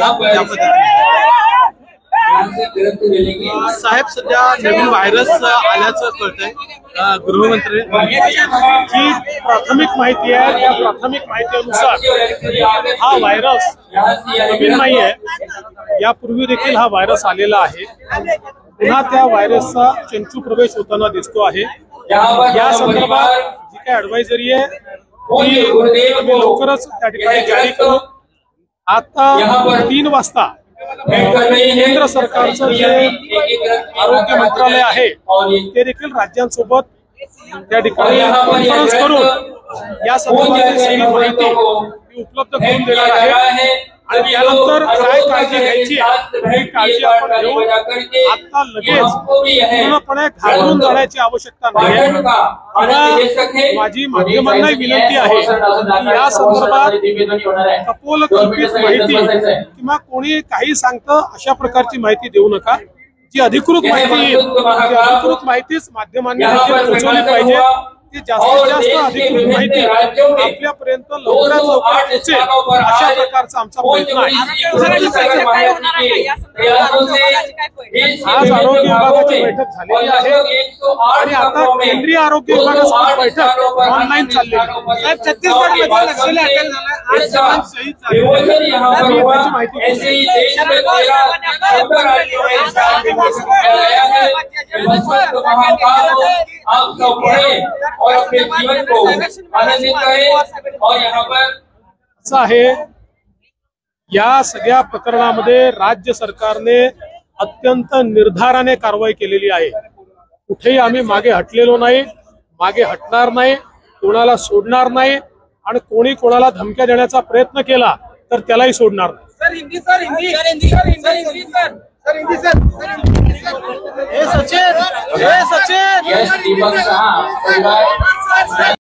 त्या पद्धतीने साहेब सध्या नवीन व्हायरस आल्याचं कळतंय। गृहमंत्री जी प्राथमिक माहिती आहे त्या प्राथमिक माहितीनुसार हा व्हायरस नवीन नाही आहे, यापूर्वी देखील हा व्हायरस आलेला आहे। पुन्हा त्या व्हायरसचा चंचू प्रवेश होताना दिसतो आहे। या संदर्भात जी काही ॲडवायझरी आहे ती आम्ही लवकरच त्या ठिकाणी जारी करू। आता 3 वाजता केंद्र सरकारचं जे आरोग्य मंत्रालय आहे ते देखील राज्यांसोबत त्या ठिकाणी कॉन्फरन्स करून या संदर्भातली सगळी माहिती उपलब्ध करून देणार आहे आणि त्यानंतर काय काळजी घ्यायची ही काळजी आपण घेऊन आता लगेच पूर्णपणे घाबरून जाण्याची आवश्यकता नाही आहे। माझी माध्यमांनाही विनंती आहे की या संदर्भात कपोलकल्पित माहिती किंवा कोणी काही सांगतं अशा प्रकारची माहिती देऊ नका। जी अधिकृत माहिती येईल ती अधिकृत माहितीच माध्यमांनी पोहोचवली पाहिजे। ती जास्तीत जास्त अधिकृत माहिती आपल्यापर्यंत लवकरात लवकर पोहोचेल अशा प्रकारचा आमचा प्रयत्न आहे। आज आरोग्य विभागाची बैठक झालेली आहे आणि आता केंद्रीय आरोग्य विभागाची बैठक ऑनलाईन चाललेली आहे। साहेब छत्तीसगडमध्ये नक्षली अटक झाला, शहीद झाले, माहिती आप सब पढ़े और अपने जीवन को आनंदित करें। और यहाँ पर आहे या सगळ्या प्रकरणामध्ये राज्य सरकारने अत्यंत निर्धाराने कारवाई केलेली आहे। कुठेही आम्ही मागे हटलेलो नाही, मागे हटणार नाही, कोणाला सोडणार नाही आणि कोणी कोणाला धमक्या देण्याचा प्रयत्न केला तर त्यालाही सोडणार नाही। Sir Hindi sir Hindi sir Hindi sir Hindi sir sir Hindi sir Sachin Yash Deepak Shah